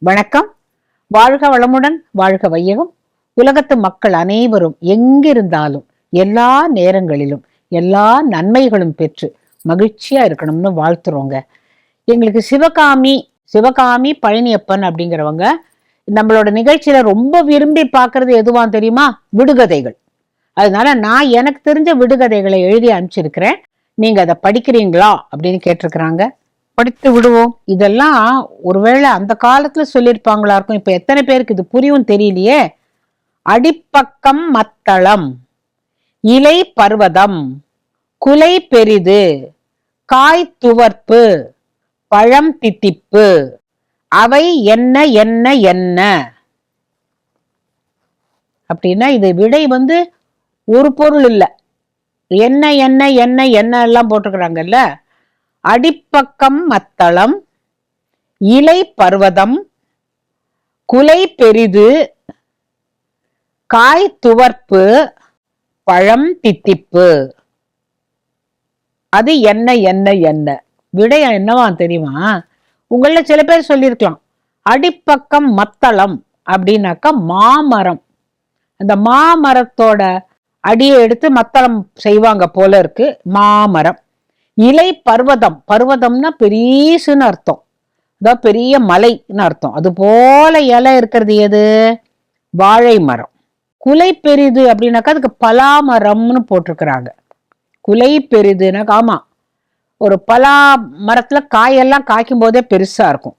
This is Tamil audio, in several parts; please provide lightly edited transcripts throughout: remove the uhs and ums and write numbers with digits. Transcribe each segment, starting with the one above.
வணக்கம். வாழ்க வளமுடன், வாழ்க வையகம். உலகத்து மக்கள் அனைவரும் எங்கிருந்தாலும் எல்லா நேரங்களிலும் எல்லா நன்மைகளும் பெற்று மகிழ்ச்சியா இருக்கணும்னு வாழ்த்துறோங்க. எங்களுக்கு சிவகாமி பழனியப்பன் அப்படிங்கிறவங்க நம்மளோட நிகழ்ச்சியில ரொம்ப விரும்பி பார்க்கறது எதுவான் தெரியுமா? விடுகதைகள். அதனால நான் எனக்கு தெரிஞ்ச விடுகதைகளை எழுதி அனுப்பிச்சிருக்கிறேன். நீங்க அதை படிக்கிறீங்களா அப்படின்னு கேட்டிருக்கிறாங்க. படித்து விடுவோம். இதெல்லாம் ஒருவேளை அந்த காலத்துல சொல்லியிருப்பாங்களா இருக்கும். இப்ப எத்தனை பேருக்கு இது புரியும் தெரியலையே. அடிப்பக்கம் மத்தளம், இலை பர்வதம், குலை பெரிது, காய் துவர்ப்பு, பழம் தித்திப்பு, அவை என்ன என்ன என்ன அப்படின்னா இது விடை ஒரு பொருள் இல்ல. என்ன என்ன என்ன என்ன எல்லாம் போட்டிருக்கிறாங்கல்ல. அடிப்பக்கம் மத்தளம், இலை பர்வதம், குலை பெரிது, காய் துவர்ப்பு, பழம் தித்திப்பு, அது என்ன என்ன என்ன விடை என்னவா தெரியுமா? உங்கள சில பேர் சொல்லியிருக்கலாம். அடிப்பக்கம் மத்தளம் அப்படின்னாக்கா மாமரம். அந்த மாமரத்தோட அடியை எடுத்து மத்தளம் செய்வாங்க போல இருக்கு. மாமரம். இலை பர்வதம், பர்வதம்னா பெரியசுன்னு அர்த்தம், அதான் பெரிய மலைன்னு அர்த்தம். அது போல இலை இருக்கிறது எது? வாழை மரம். குலை பெரிது அப்படின்னாக்கா அதுக்கு பலாமரம்னு போட்டிருக்கிறாங்க. குலை பெரிதுனாக்கா ஆமா, ஒரு பலா மரத்துல காயெல்லாம் காய்க்கும் போதே பெருசா இருக்கும்.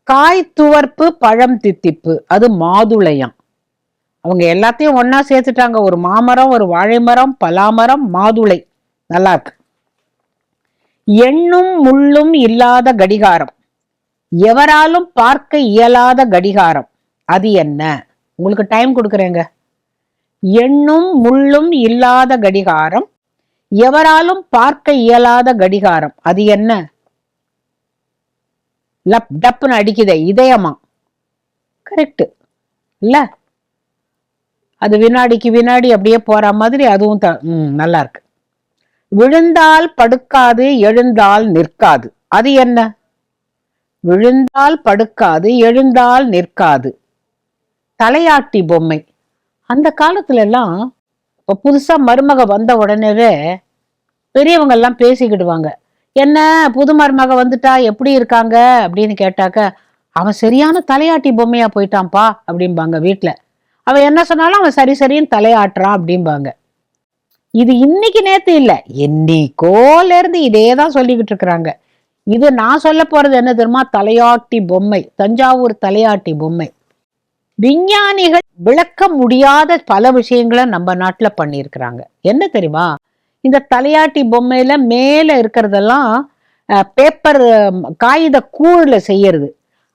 காய் துவர்ப்பு, பழம் தித்திப்பு, அது மாதுளையாம். அவங்க எல்லாத்தையும் ஒன்னா சேர்த்துட்டாங்க. ஒரு மாமரம், ஒரு வாழை மரம், பலாமரம், மாதுளை. நல்லா இருக்கு. எண்ணும் முள்ளும் இல்லாத கடிகாரம், எவராலும் பார்க்க இயலாத கடிகாரம், அது என்ன? உங்களுக்கு டைம் கொடுக்குறேங்க. எண்ணும் முள்ளும் இல்லாத கடிகாரம், எவராலும் பார்க்க இயலாத கடிகாரம், அது என்ன? லப் டப்புன்னு அடிக்குதே, இதயமா? கரெக்ட் இல்ல? அது வினாடிக்கு வினாடி அப்படியே போற மாதிரி அதுவும் நல்லா இருக்கு. விழுந்தால் படுக்காது, எழுந்தால் நிற்காது, அது என்ன? விழுந்தால் படுக்காது, எழுந்தால் நிற்காது, தலையாட்டி பொம்மை. அந்த காலத்துல எல்லாம் இப்ப புதுசா மருமக வந்த உடனேவே பெரியவங்க எல்லாம் பேசிக்கிடுவாங்க. என்ன புது மருமக வந்துட்டா, எப்படி இருக்காங்க அப்படின்னு கேட்டாக்க, அவன் சரியான தலையாட்டி பொம்மையா போயிட்டான்ப்பா அப்படிம்பாங்க. வீட்டுல அவன் என்ன சொன்னாலும் அவன் சரி சரின்னு தலையாட்டுறான் அப்படிம்பாங்க. இது இன்னைக்கு நேத்து இல்ல, என்னைக்கோல இருந்து இதேதான் சொல்லிக்கிட்டு இருக்கிறாங்க. இது நான் சொல்ல போறது என்ன தெரியுமா? தலையாட்டி பொம்மை, தஞ்சாவூர் தலையாட்டி பொம்மை. விஞ்ஞானிகள் விளக்க முடியாத பல விஷயங்களை நம்ம நாட்டுல பண்ணியிருக்கிறாங்க. என்ன தெரியுமா? இந்த தலையாட்டி பொம்மையில மேல இருக்கிறதெல்லாம் பேப்பர், காகித கூழ்ல செய்யறது.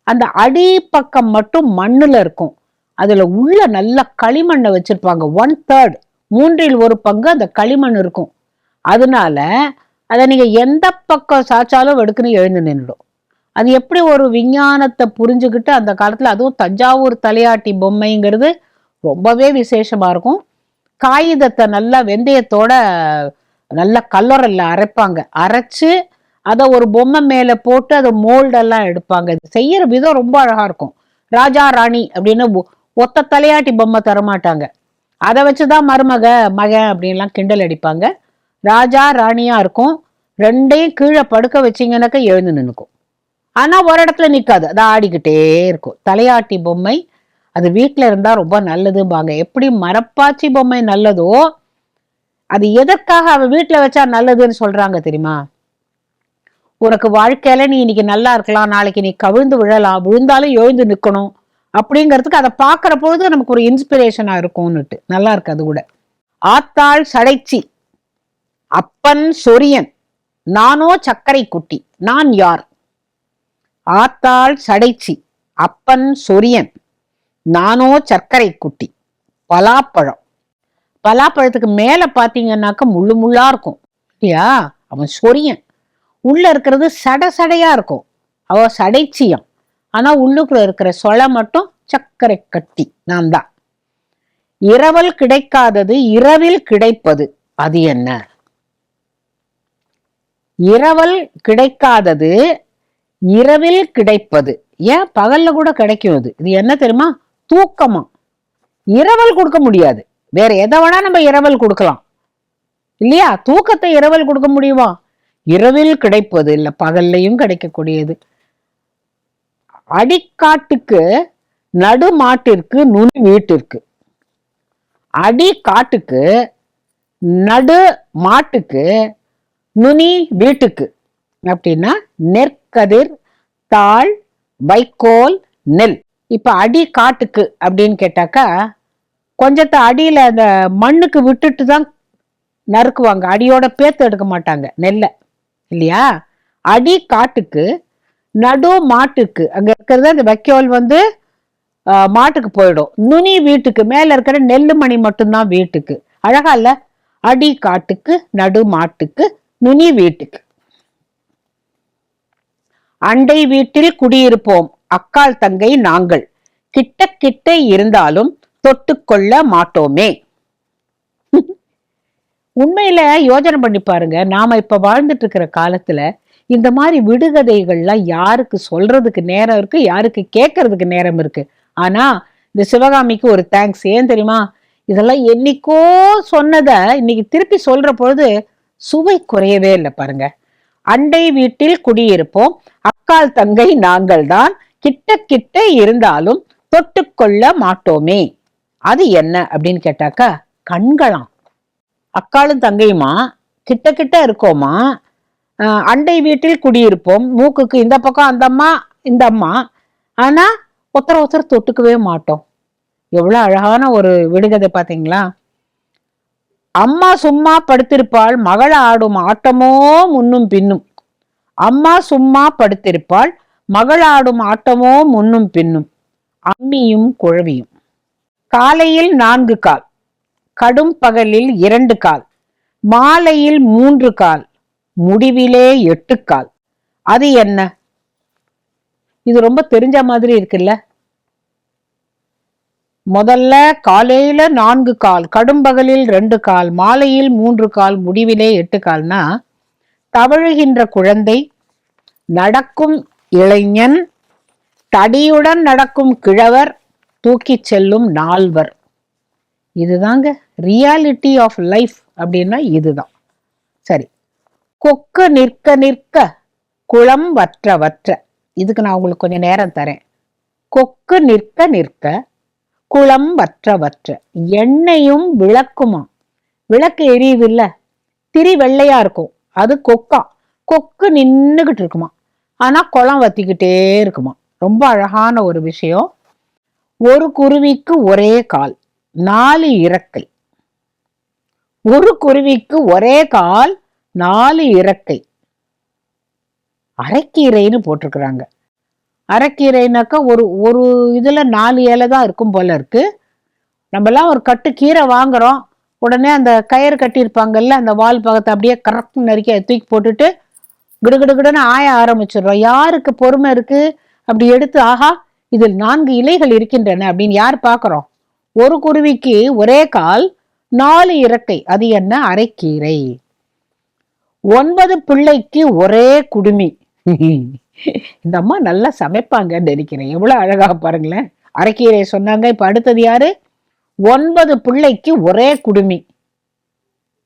அந்த அடி பக்கம் மட்டும் மண்ணுல இருக்கும். அதுல உள்ள நல்ல களிமண்ணை வச்சிருப்பாங்க. 1/3, 1/3 அந்த களிமண் இருக்கும். அதனால அதை நீங்க எந்த பக்கம் சாச்சாலும் வெடுக்குன்னு எழுந்து நின்றுடும். அது எப்படி ஒரு விஞ்ஞானத்தை புரிஞ்சுக்கிட்டு அந்த காலத்துல, அதுவும் தஞ்சாவூர் தலையாட்டி பொம்மைங்கிறது ரொம்பவே விசேஷமா இருக்கும். காகிதத்தை நல்லா வெந்தயத்தோட நல்லா கல்லறையில் அரைப்பாங்க. அரைச்சு அதை ஒரு பொம்மை மேல போட்டு அதை மோல்டெல்லாம் எடுப்பாங்க. செய்யற விதம் ரொம்ப அழகா இருக்கும். ராஜா ராணி அப்படின்னு ஒத்த தலையாட்டி பொம்மை தரமாட்டாங்க. அதை வச்சுதான் மருமக மகன் அப்படின்லாம் கிண்டல் அடிப்பாங்க. ராஜா ராணியா இருக்கும். ரெண்டையும் கீழே படுக்க வச்சிங்கன்னாக்கா எழுந்து நின்னுக்கும். ஆனா ஒரு இடத்துல நிக்காது, அதை ஆடிக்கிட்டே இருக்கும். தலையாட்டி பொம்மை அது வீட்டுல இருந்தா ரொம்ப நல்லதும்பாங்க. எப்படி மரப்பாச்சி பொம்மை நல்லதோ, அது எதற்காக அவ வீட்டுல வச்சா நல்லதுன்னு சொல்றாங்க தெரியுமா? உனக்கு வாழ்க்கையில நீ இன்னைக்கு நல்லா இருக்கலாம், நாளைக்கு நீ கவிழ்ந்து விழலாம், விழுந்தாலும் எழுந்து நிக்கணும் அப்படிங்கிறதுக்கு அதை பார்க்கிற பொழுது நமக்கு ஒரு இன்ஸ்பிரேஷனா இருக்கும்னுட்டு. நல்லா இருக்கு அது கூட. ஆத்தாள் சடைச்சி, அப்பன் சொரியன், நானோ சர்க்கரை குட்டி, நான் யார்? ஆத்தாள் சடைச்சி, அப்பன் சொரியன், நானோ சர்க்கரை குட்டி. பலாப்பழம். பலாப்பழத்துக்கு மேல பாத்தீங்கன்னாக்க முள்ளு முள்ளா இருக்கும் இல்லையா? அவன் சொரியன். உள்ள இருக்கிறது சடையா இருக்கும். அவ சடைச்சியம். ஆனா உள்ளுக்குள்ள இருக்கிற சொலை மட்டும் சர்க்கரை கட்டி. நான் தான். இரவல் கிடைக்காதது இரவில் கிடைப்பது, அது என்ன? இரவல் கிடைக்காதது இரவில் கிடைப்பது, ஏன் பகல்ல கூட கிடைக்கும். இது என்ன தெரியுமா? தூக்கமா. இரவல் கொடுக்க முடியாது. வேற எதை வேணா நம்ம இரவல் கொடுக்கலாம் இல்லையா? தூக்கத்தை இரவல் கொடுக்க முடியுமா? இரவில் கிடைப்பது இல்ல, பகல்லையும் கிடைக்கக்கூடியது. அடிக்காட்டுக்கு நடு மாட்டிற்கு நுனி வீட்டிற்கு. அடி காட்டுக்கு நடு மாட்டுக்கு நுனி வீட்டுக்கு அப்படின்னா நெற்கதிர், தாள், வைக்கோல், நெல். இப்ப அடி காட்டுக்கு அப்படின்னு கேட்டாக்கா கொஞ்சத்தை அடியில அந்த மண்ணுக்கு விட்டுட்டு தான் நறுக்குவாங்க, அடியோட பேத்து எடுக்க மாட்டாங்க நெல்லை இல்லையா? அடி காட்டுக்கு நடு மாட்டுக்கு அங்க இருக்கிறது அந்த வைக்கோல் மாட்டுக்கு போயிடும். நுனி வீட்டுக்கு, மேல இருக்கிற நெல்லு மணி மட்டும்தான் வீட்டுக்கு. அழகா இல்ல? அடி காட்டுக்கு நடு மாட்டுக்கு நுனி வீட்டுக்கு. அண்டை வீட்டில் குடியிருப்போம் அக்கால் தங்கை நாங்கள், கிட்ட கிட்ட இருந்தாலும் தொட்டுக்கொள்ள மாட்டோமே. உண்மையில யோசனை பண்ணி பாருங்க, நாம இப்ப வாழ்ந்துட்டு இருக்கிற காலத்துல இந்த மாதிரி விடுகதைகள்லாம் யாருக்கு சொல்றதுக்கு நேரம் இருக்கு, யாருக்கு கேட்கறதுக்கு நேரம் இருக்கு? ஆனா இந்த சிவகாமிக்கு ஒரு தேங்க்ஸ். ஏன் தெரியுமா? இதெல்லாம் என்னைக்கோ சொன்னத இன்னைக்கு திருப்பி சொல்ற பொழுது சுவை குறையவே இல்லை பாருங்க. அண்டை வீட்டில் குடியிருப்போம் அக்கால் தங்கை நாங்கள் தான், கிட்ட கிட்ட இருந்தாலும் தொட்டுக்கொள்ள மாட்டோமே. அது என்ன அப்படின்னு கேட்டாக்கா கண்களாம். அக்காலும் தங்கையுமா கிட்ட கிட்ட இருக்கோமா, அண்டை வீட்டில் குடியிருப்போம், மூக்குக்கு இந்த பக்கம் அந்த அம்மா இந்த அம்மா, ஆனா ஒருத்தர ஒருத்தர் தொட்டுக்கவே மாட்டோம். எவ்வளவு அழகான ஒரு விடுகதை பாத்தீங்களா? அம்மா சும்மா படுத்திருப்பாள், மகள் ஆடும் ஆட்டமோ முன்னும் பின்னும். அம்மா சும்மா படுத்திருப்பாள், மகள் ஆடும் ஆட்டமோ முன்னும் பின்னும். அம்மியும் குழவியும். காலையில் 4 கால், கடும் பகலில் 2 கால், மாலையில் 3 கால், முடிவிலே 8 கால். அது என்ன? இது ரொம்ப தெரிஞ்ச மாதிரி இருக்குல்ல? முதல்ல காலையில 4 கால், கடும் பகலில் 2 கால், மாலையில் 3 கால், முடிவிலே 8 கால்னா தவழுகின்ற குழந்தை, நடக்கும் இளைஞன், தடியுடன் நடக்கும் கிழவர், தூக்கி செல்லும் 4வர். இதுதாங்க ரியாலிட்டி ஆஃப் லைஃப் அப்படின்னா இதுதான். சரி, கொக்கு நிற்க நிற்க குளம் வற்ற வற்ற. இதுக்கு நான் உங்களுக்கு கொஞ்சம் நேரம் தரேன். கொக்கு நிற்க நிற்க குளம் வற்ற வற்ற. எண்ணெயும் விளக்குமா. விளக்கு எரியுது இல்ல, திரி வெள்ளையா இருக்கும், அது கொக்கா. கொக்கு நின்னுகிட்டு இருக்குமா, ஆனா குளம் வத்திக்கிட்டே இருக்குமா. ரொம்ப அழகான ஒரு விஷயம். ஒரு குருவிக்கு ஒரே கால், 4 இறக்கை. ஒரு குருவிக்கு ஒரே கால், 4 இறக்கை. அரைக்கீரைன்னு போட்டிருக்கிறாங்க. அரைக்கீரைனாக்கா ஒரு இதுல 4 இலை தான் இருக்கும் போல இருக்கு. நம்மலாம் ஒரு கட்டு கீரை வாங்குறோம், உடனே அந்த கயிறு கட்டியிருப்பாங்கல்ல, அந்த வால் பக்கத்தை அப்படியே கரெக்ட் நறுக்கி தூக்கி போட்டுட்டு கிடுகிடுன்னு ஆய ஆரம்பிச்சிடுறோம். யாருக்கு பொறுமை இருக்கு? அப்படி எடுத்து ஆஹா இதில் 4 இலைகள் இருக்கின்றன அப்படின்னு யார் பார்க்கிறோம்? ஒரு குருவிக்கு ஒரே கால், 4 இறக்கை. அது என்ன? அரைக்கீரை. 9 பிள்ளைக்கு ஒரே குடுமி. இந்த அம்மா நல்லா சமைப்பாங்கன்னு நினைக்கிறேன். எவ்வளவு அழகா பாருங்களேன். அரைக்கீரை சொன்னாங்க. இப்ப அடுத்தது யாரு? 9 பிள்ளைக்கு ஒரே குடுமி.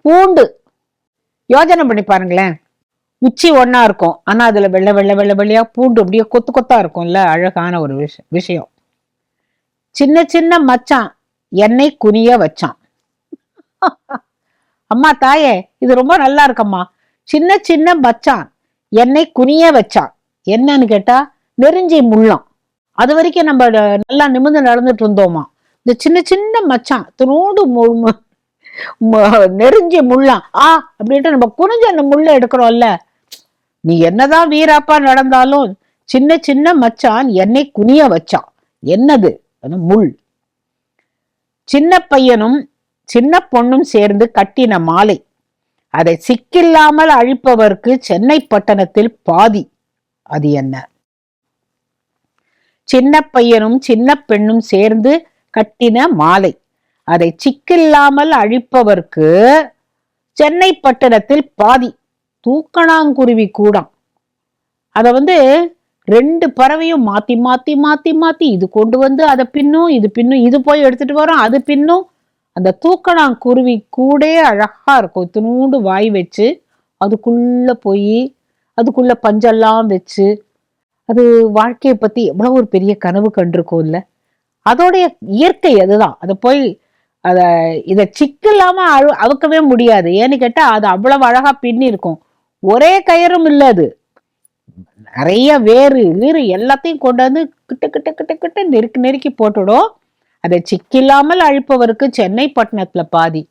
பூண்டு. யோசனை பண்ணி பாருங்களேன். உச்சி ஒன்னா இருக்கும், ஆனா அதுல வெள்ளை வெள்ளை வெள்ளை வெள்ளையா பூண்டு அப்படியே கொத்து கொத்தா இருக்கும்ல. அழகான ஒரு விஷயம். சின்ன சின்ன மச்சான் என்னை குனிய வச்சான். அம்மா தாயே, இது ரொம்ப நல்லா இருக்கம்மா. சின்ன சின்ன மச்சான் என்னை குனிய வச்சான். என்னன்னு கேட்டா நெருஞ்சி முள்ளம். அது வரைக்கும் நம்ம நல்லா நிமிர்ந்து நடந்துட்டு இருந்தோமா. இந்த சின்ன சின்ன மச்சான் துணோடு நெருஞ்சி முள்ளம் அப்படின்ட்டு நம்ம குனிஞ்ச அந்த முள்ள எடுக்கிறோம்ல. நீ என்னதான் வீராப்பா நடந்தாலும் சின்ன சின்ன மச்சான் என்னை குனிய வச்சான். என்னது? முள். சின்ன பையனும் சின்ன பொண்ணும் சேர்ந்து கட்டின மாலை, அதை சிக்கில்லாமல் அழிப்பவர்க்கு சென்னை பட்டணத்தில் பாதி. அது என்ன? சின்ன பையனும் சின்ன பெண்ணும் சேர்ந்து கட்டின மாலை, அதை சிக்கில்லாமல் அழிப்பவர்க்கு சென்னை பட்டணத்தில் பாதி. தூக்கணாங்குருவி கூடம். அத 2 பறவையும் மாத்தி மாத்தி மாத்தி மாத்தி இது கொண்டு வந்து அதை பின்னும், இது பின்னும், இது போய் எடுத்துட்டு வரும், அது பின்னும். அந்த தூக்கணாங்குருவி கூட அழகா இருக்கும். இத்தினூண்டு வாய் வச்சு அதுக்குள்ள போய் அதுக்குள்ள பஞ்செல்லாம் வச்சு அது வாழ்க்கையை பத்தி எவ்வளவு ஒரு பெரிய கனவு கண்டிருக்கும் இல்ல. அதோடைய இயற்கை அதுதான். அதை போய் அத இத சிக்கலாம அவுக்கவே முடியாது. ஏன்னு கேட்டா அது அவ்வளவு அழகா பின்னி இருக்கும். ஒரே கயிறும் இல்ல அது, நிறைய வேறு வீறு எல்லாத்தையும் கொண்டு வந்து கிட்ட கிட்ட கிட்ட கிட்ட நெருக்கி நெருக்கி போட்டுடும். அதை சிக்கில்லாமல் அழிப்பவருக்கு சென்னை பட்டணத்துல பாதி,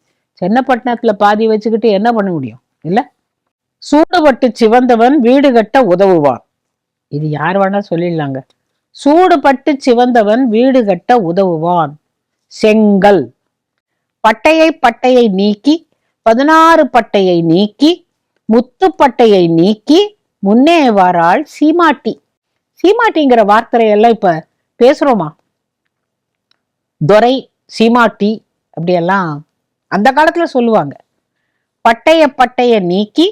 சென்னைப்பட்டினத்துல பாதி வச்சுக்கிட்டு என்ன பண்ண முடியும் இல்ல. சூடுபட்டு சிவந்தவன் வீடு கட்ட உதவுவான். இது யார் வேணா சொல்லிடலாங்க. சூடுபட்டு சிவந்தவன் வீடு கட்ட உதவுவான். செங்கல். பட்டையை பட்டையை நீக்கி 16 பட்டையை நீக்கி முத்து பட்டையை நீக்கி முன்னே வாராள் சீமாட்டி. சீமாட்டிங்கிற வார்த்தையெல்லாம் இப்ப பேசுறோமா? துரை சீமாட்டி அப்படியெல்லாம் அந்த காலத்துல சொல்லுவாங்க. பட்டைய பட்டைய நீக்கி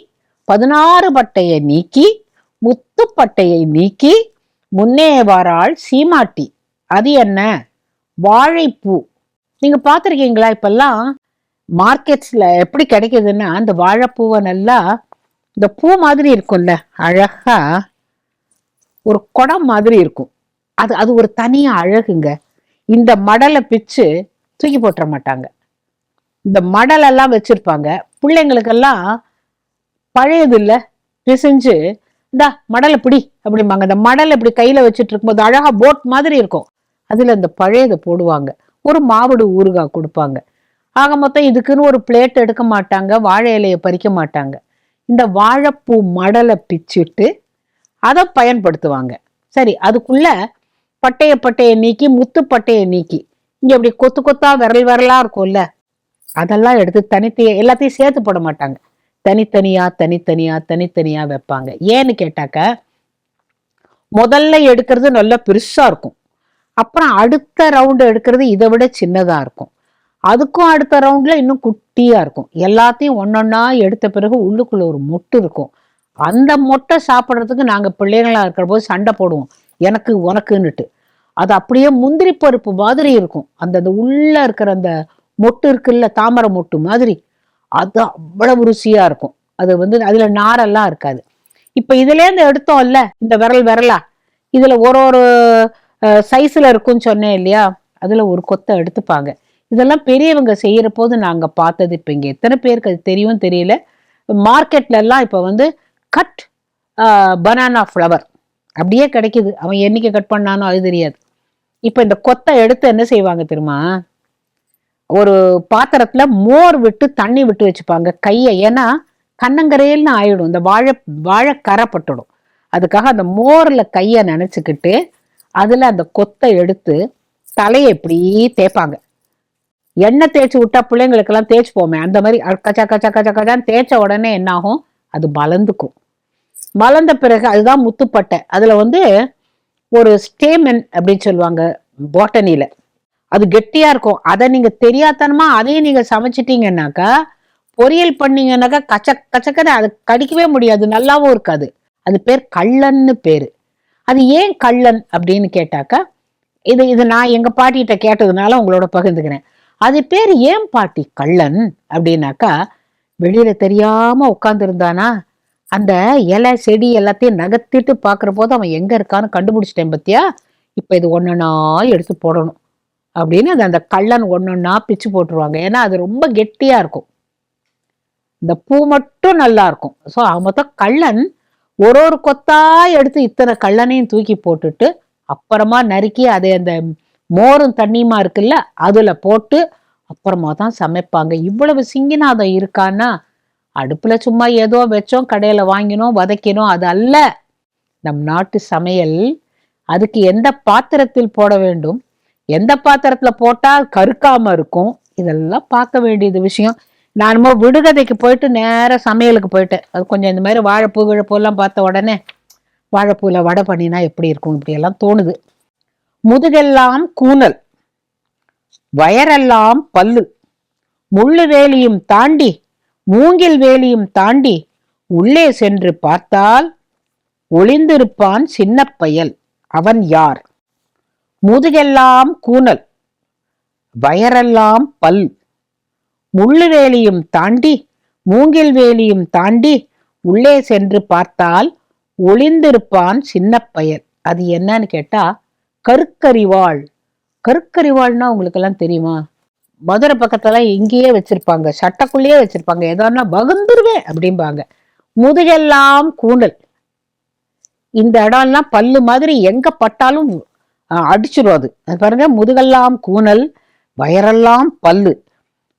16 பட்டையை நீக்கி முத்து பட்டையை நீக்கி முன்னே வாராள் சீமாட்டி. அது என்ன? வாழைப்பூ. நீங்க பார்த்துருக்கீங்களா? இப்பெல்லாம் மார்க்கெட்ஸ்ல எப்படி கிடைக்குதுன்னா, அந்த வாழைப்பூவை நல்லா இந்த பூ மாதிரி இருக்கும்ல, அழகா ஒரு குடம் மாதிரி இருக்கும். அது அது ஒரு தனியா அழகுங்க. இந்த மடலை பிச்சு தூக்கி போட்டுற மாட்டாங்க. இந்த மடலெல்லாம் வச்சிருப்பாங்க. பிள்ளைங்களுக்கெல்லாம் பழையது இல்ல பிசைஞ்சு இந்தா மடலை பிடி அப்படிம்பாங்க. இந்த மடலை இப்படி கையில வச்சுட்டு இருக்கும்போது அழகா போட் மாதிரி இருக்கும். அதுல இந்த பழையதை போடுவாங்க. ஒரு மாவடு ஊறுகாய் கொடுப்பாங்க. ஆக மொத்தம் இதுக்குன்னு ஒரு பிளேட் எடுக்க மாட்டாங்க, வாழை இலையை பறிக்க மாட்டாங்க. இந்த வாழைப்பூ மடலை பிச்சுட்டு அதை பயன்படுத்துவாங்க. சரி, அதுக்குள்ள பட்டைய பட்டையை நீக்கி முத்து பட்டையை நீக்கி இங்க அப்படி கொத்து கொத்தா விரல் விரலா இருக்கும்ல, அதெல்லாம் எடுத்து எல்லாத்தையும் சேர்த்து போட மாட்டாங்க. தனித்தனியா தனித்தனியா தனித்தனியா வைப்பாங்க. ஏன்னு கேட்டாக்க, முதல்ல எடுக்கிறது நல்லா பெருசா இருக்கும். அப்புறம் அடுத்த ரவுண்டு எடுக்கிறது இதை விட சின்னதா இருக்கும். அதுக்கும் அடுத்த ரவுண்ட்ல இன்னும் குட்டியா இருக்கும். எல்லாத்தையும் ஒன்னொன்னா எடுத்த பிறகு உள்ளுக்குள்ள ஒரு மொட்டு இருக்கும். அந்த மொட்டை சாப்பிட்றதுக்கு நாங்க பிள்ளைங்களா இருக்கிற போது சண்டை போடுவோம், எனக்கு உனக்குன்னுட்டு. அது அப்படியே முந்திரி பருப்பு மாதிரி இருக்கும். அந்த உள்ள இருக்கிற அந்த மொட்டு இருக்குல்ல, தாமரை மொட்டு மாதிரி, அது அவ்வளவு ருசியா இருக்கும். அது அதுல நாரெல்லாம் இருக்காது. இப்ப இதுல இருந்து எடுத்தோம்ல, இந்த விரல் விரலா இதுல ஒரு ஒரு சைஸ்ல இருக்கும்னு சொன்னேன் இல்லையா, அதுல ஒரு கொத்தை எடுத்துப்பாங்க. இதெல்லாம் பெரியவங்க செய்யற போது நாங்க பார்த்தது. இப்ப இங்க எத்தனை பேருக்கு அது தெரியும் தெரியல. மார்க்கெட்ல எல்லாம் இப்ப கட் பனானா ஃப்ளவர் அப்படியே கிடைக்குது. அவன் என்னைக்கு கட் பண்ணானோ அது தெரியாது. இப்ப இந்த கொத்தை எடுத்து என்ன செய்வாங்க தெரியுமா? ஒரு பாத்திரத்துல மோர் விட்டு தண்ணி விட்டு வச்சுப்பாங்க கையை. ஏன்னா கண்ணங்கரையல்னு ஆயிடும், இந்த வாழை கரைப்பட்டுடும். அதுக்காக அந்த மோர்ல கைய நினைச்சுக்கிட்டு அதுல அந்த கொத்தை எடுத்து தலையை இப்படி தேய்ப்பாங்க. எண்ணெய் தேய்ச்சி விட்டா பிள்ளைங்களுக்கு எல்லாம் தேய்ச்சி போமே, அந்த மாதிரி கச்சா கச்சா கச்சா கச்சான்னு தேய்ச்ச உடனே என்ன ஆகும்? அது மலர்ந்துக்கும். மலர்ந்த பிறகு அதுதான் முத்துப்பட்டை. அதுல ஒரு ஸ்டேமன் அப்படின்னு சொல்லுவாங்க பாட்டனில, அது கெட்டியா இருக்கும். அதை நீங்க தெரியாதனமா அதையும் நீங்க சமைச்சிட்டீங்கன்னாக்கா, பொரியல் பண்ணீங்கன்னாக்கா கச்சக்கன்னு அது கடிக்கவே முடியாது, நல்லாவும் இருக்காது. அது பேர் கள்ளன்னு பேரு. அது ஏன் கள்ளன் அப்படின்னு கேட்டாக்கா, இது நான் எங்க பாட்டிகிட்ட கேட்டதுனால உங்களோட பகிர்ந்துக்கிறேன். அது பேர் ஏன் பாட்டி கள்ளன் அப்படின்னாக்கா, வெளியில தெரியாம உட்கார்ந்து இருந்தானா, அந்த இலை செடி எல்லாத்தையும் நகர்த்திட்டு பாக்குற போது அவன் எங்க இருக்கான்னு கண்டுபிடிச்சிட்டேன் பத்தியா, இப்ப இது ஒன்னொன்னா எடுத்து போடணும் அப்படின்னு அந்த கள்ளன் ஒன்னொன்னா பிச்சு போட்டுருவாங்க. ஏன்னா அது ரொம்ப கெட்டியா இருக்கும், இந்த பூ மட்டும் நல்லா இருக்கும். ஸோ மொத்தம் கள்ளன் ஒரு கொத்தா எடுத்து இத்தனை கள்ளனையும் தூக்கி போட்டுட்டு அப்புறமா நறுக்கி அதை அந்த மோரும் தண்ணியுமா இருக்குல்ல அதுல போட்டு அப்புறமா தான் சமைப்பாங்க. இவ்வளவு சிங்கினாதம் இருக்கான்னா, அடுப்புல சும்மா ஏதோ வச்சோம், கடையில வாங்கினோம், வதக்கினோம், அது அல்ல நம் நாட்டு சமையல். அதுக்கு எந்த பாத்திரத்தில் போட வேண்டும், எந்த பாத்திரத்துல போட்டா கருக்காம இருக்கும், இதெல்லாம் பார்க்க வேண்டியது விஷயம். நானுமோ விடுகதைக்கு போயிட்டு நேர சமையலுக்கு போயிட்டேன். அது கொஞ்சம் இந்த மாதிரி வாழைப்பூ விழப்பூலாம் பார்த்த உடனே வாழைப்பூல வடை பண்ணினா எப்படி இருக்கும் இப்படி எல்லாம் தோணுது. முதுகெல்லாம் கூனல், வயரெல்லாம் பல்லு, முள்ளு வேலியும் தாண்டி மூங்கில் வேலியும் தாண்டி உள்ளே சென்று பார்த்தால் ஒளிந்திருப்பான் சின்ன பயல், அவன் யார்? முதுகெல்லாம் கூனல், வயரெல்லாம் பல், முள்ளு வேலியும் தாண்டி மூங்கில் வேலியும் தாண்டி உள்ளே சென்று பார்த்தால் ஒளிந்திருப்பான் சின்ன பயல். அது என்னன்னு கேட்டா கருக்கரிவாள். கருக்கரிவாள்னா உங்களுக்கு எல்லாம் தெரியுமா? மதுரை பக்கத்துல இங்கேயே வச்சிருப்பாங்க, சட்டக்குள்ளேயே வச்சிருப்பாங்க. ஏதோன்னா வகுந்துருவேன் அப்படிம்பாங்க. முதுகெல்லாம் கூண்டல், இந்த இடம்லாம் பல்லு மாதிரி எங்க பட்டாலும் அடிச்சிடும். அது பாருங்க, முதுகெல்லாம் கூனல், வயரெல்லாம் பல்லு,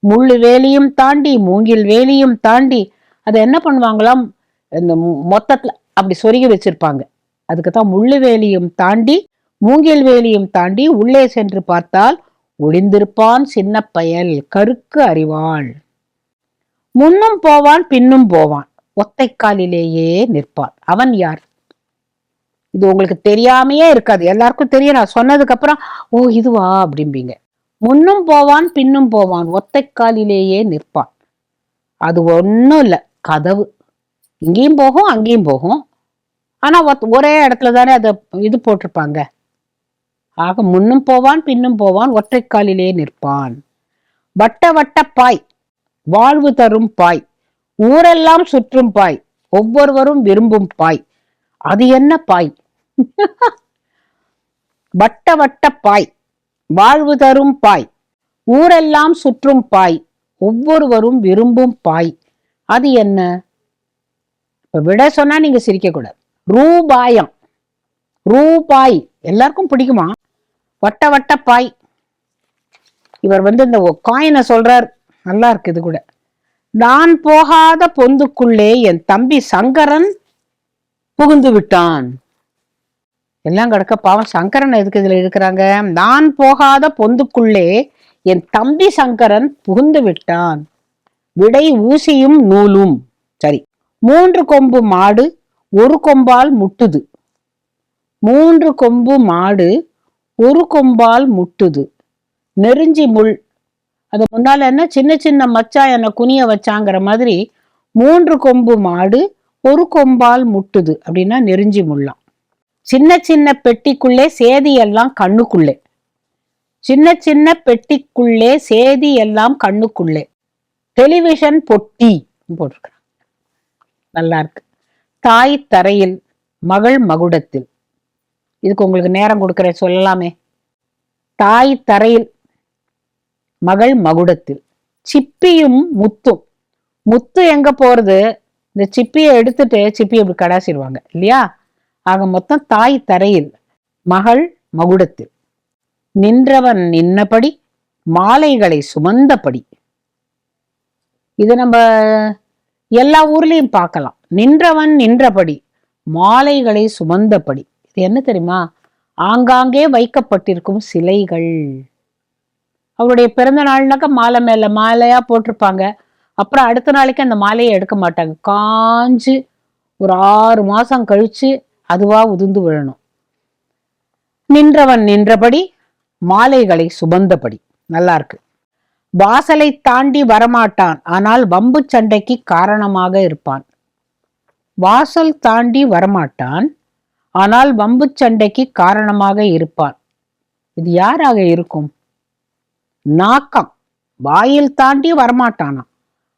முள்ளு வேலியும் தாண்டி மூங்கில் வேலியும் தாண்டி. அதை என்ன பண்ணுவாங்களாம், இந்த மொத்தத்துல அப்படி சொருகி வச்சிருப்பாங்க. அதுக்குத்தான் முள்ளு வேலியும் தாண்டி மூங்கில் வேலியும் தாண்டி உள்ளே சென்று பார்த்தால் ஒளிந்திருப்பான் சின்ன பயல், கருக்கு அறிவாள். முன்னும் போவான் பின்னும் போவான், ஒத்தைக்காலிலேயே நிற்பான், அவன் யார்? இது உங்களுக்கு தெரியாமையே இருக்காது, எல்லாருக்கும் தெரியும். நான் சொன்னதுக்கு அப்புறம் ஓ இதுவா அப்படிம்பீங்க. முன்னும் போவான் பின்னும் போவான், ஒத்தைக்காலிலேயே நிற்பான். அது ஒன்னும் இல்ல, கதவு. இங்கேயும் போகும் அங்கேயும் போகும், ஆனா ஒரே இடத்துல தானே அதை இது போட்டிருப்பாங்க. ஆக முன்னும் போவான் பின்னும் போவான், ஒற்றைக்காலிலே நிற்பான். வட்ட வட்ட பாய், வாழ்வு தரும் பாய், ஊரெல்லாம் சுற்றும் பாய், ஒவ்வொருவரும் விரும்பும் பாய். அது என்ன பாய்? வட்ட வட்ட பாய், வாழ்வு தரும் பாய், ஊரெல்லாம் சுற்றும் பாய், ஒவ்வொருவரும் விரும்பும் பாய். அது என்ன? இப்ப விட சொன்னா நீங்க சிரிக்க கூடாது. ரூபாயம், ரூபாய் எல்லாருக்கும் பிடிக்குமா? வட்ட வட்ட பாய். இவர் இந்த காயினை சொல்றார், நல்லா இருக்கு இது கூட. நான் போகாத பொந்துக்குள்ளே என் தம்பி சங்கரன் புகுந்து விட்டான். எல்லாம் கிடக்க பாவம், சங்கரன் எதுக்கு இதுல இருக்கிறாங்க? நான் போகாத பொந்துக்குள்ளே என் தம்பி சங்கரன் புகுந்து விட்டான். விடை ஊசியும் நூலும். சரி. 3 கொம்பு மாடு ஒரு கொம்பால் முட்டுது. 3 கொம்பு மாடு ஒரு கொம்பால் முட்டுது. நெருஞ்சி முள். அது முன்னால என்ன, சின்ன சின்ன மச்சா என்ன குனிய வச்சாங்கிற மாதிரி 3 கொம்பு மாடு ஒரு கொம்பால் முட்டுது அப்படின்னா நெருஞ்சி முள்ளாம். சின்ன சின்ன பெட்டிக்குள்ளே சேதி எல்லாம் கண்ணுக்குள்ளே. சின்ன சின்ன பெட்டிக்குள்ளே சேதி எல்லாம் கண்ணுக்குள்ளே. டெலிவிஷன் பொட்டி போட்டிருக்க, நல்லா இருக்கு. தாய் தரையில் மகள் மகுடத்தில். இதுக்கு உங்களுக்கு நேரம் கொடுக்கிறேன், சொல்லலாமே. தாய் தரையில் மகள் மகுடத்தில். சிப்பியும் முத்தும். முத்து எங்க போறது? இந்த சிப்பியை எடுத்துட்டு சிப்பி அப்படி கடாசிடுவாங்க இல்லையா? ஆக மொத்தம் தாய் தரையில் மகள் மகுடத்தில். நின்றவன் நின்னபடி மாலைகளை சுமந்தபடி. இது நம்ம எல்லா ஊர்லயும் பார்க்கலாம். நின்றவன் நின்றபடி மாலைகளை சுமந்தபடி. இது என்ன தெரியுமா? ஆங்காங்கே வைக்கப்பட்டிருக்கும் சிலைகள். அவருடைய பிறந்த நாள்னாக்க மாலை மேல மாலையா போட்டிருப்பாங்க. அப்புறம் அடுத்த நாளைக்கு அந்த மாலையை எடுக்க மாட்டாங்க, காஞ்சு ஒரு 6 மாசம் கழிச்சு அதுவா உதிர்ந்து விழணும். நின்றவன் நின்றபடி மாலைகளை சுமந்தபடி. நல்லா இருக்கு. வாசலை தாண்டி வரமாட்டான், ஆனால் வம்பு சண்டைக்கு காரணமாக இருப்பான். வாசல் தாண்டி வரமாட்டான், ஆனால் வம்பு சண்டைக்கு காரணமாக இருப்பான். இது யாராக இருக்கும்? நாக்கம். வாயில் தாண்டி வரமாட்டானா,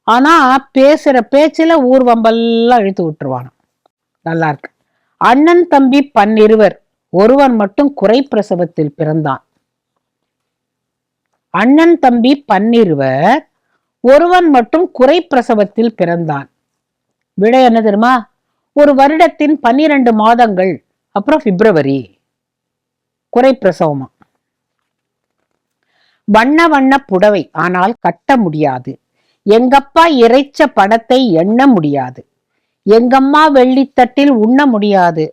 ஆனா பேசுற பேச்சுல ஊர் வம்பெல்லாம் இழுத்து விட்டுருவானா. நல்லா இருக்கு. அண்ணன் தம்பி 12, ஒருவன் மட்டும் குறை பிரசவத்தில் பிறந்தான். அண்ணன் தம்பி 12, ஒருவன் மட்டும் குறை பிரசவத்தில் பிறந்தான். விடை என்ன தெரியுமா? ஒரு வருடத்தின் 12 மாதங்கள், அப்புறம் பிப்ரவரி. குறை பிரசவமா. வண்ண வண்ண புடவை, ஆனால் கட்ட முடியாது. எங்கப்பா இறைச்ச படத்தை எண்ண முடியாது. எங்கம்மா வெள்ளித்தட்டில் உண்ண முடியாது.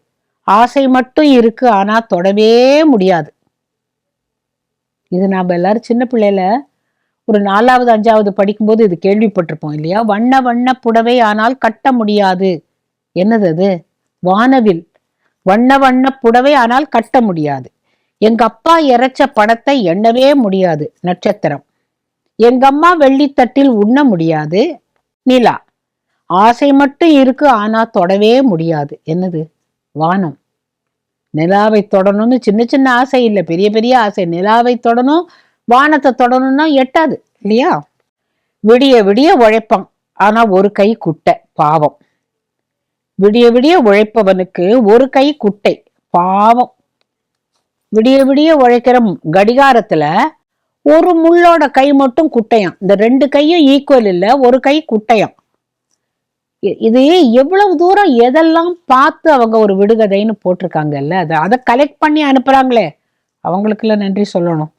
ஆசை மட்டும் இருக்கு, ஆனா தொடவே முடியாது. இது நாம எல்லாரும் சின்ன பிள்ளையில ஒரு 4வது 5வது படிக்கும்போது இது கேள்விப்பட்டிருப்போம் இல்லையா? வண்ண வண்ண புடவை ஆனால் கட்ட முடியாது. என்னது அது? வானவில். வண்ண வண்ண புடவை ஆனால் கட்ட முடியாது. எங்க அப்பா இறைச்ச படத்தை எண்ணவே முடியாது. நட்சத்திரம். எங்கம்மா வெள்ளித்தட்டில் உண்ண முடியாது. நிலா. ஆசை மட்டும் இருக்கு, ஆனா தொடவே முடியாது. என்னது? வானம். நிலாவை தொடணும்னு சின்ன சின்ன ஆசை இல்லை, பெரிய பெரிய ஆசை. நிலாவை தொடணும், வானத்தை தொடணும்னா எட்டாது இல்லையா? விடிய விடிய உழைப்பான், ஆனா ஒரு கை குட்டை, பாவம். விடிய விடிய உழைப்பவனுக்கு ஒரு கை குட்டை, பாவம். விடிய விடிய உழைக்கிற கடிகாரத்துல ஒரு முள்ளோட கை மட்டும் குட்டையாம். இந்த ரெண்டு கையும் ஈக்குவல் இல்ல, ஒரு கை குட்டையாம். இது எவ்வளவு தூரம் எதெல்லாம் பார்த்து அவங்க ஒரு விடுகதைன்னு போட்டிருக்காங்கல்ல, அதை கலெக்ட் பண்ணி அனுப்புறாங்களே, அவங்களுக்குள்ள நன்றி சொல்லணும்.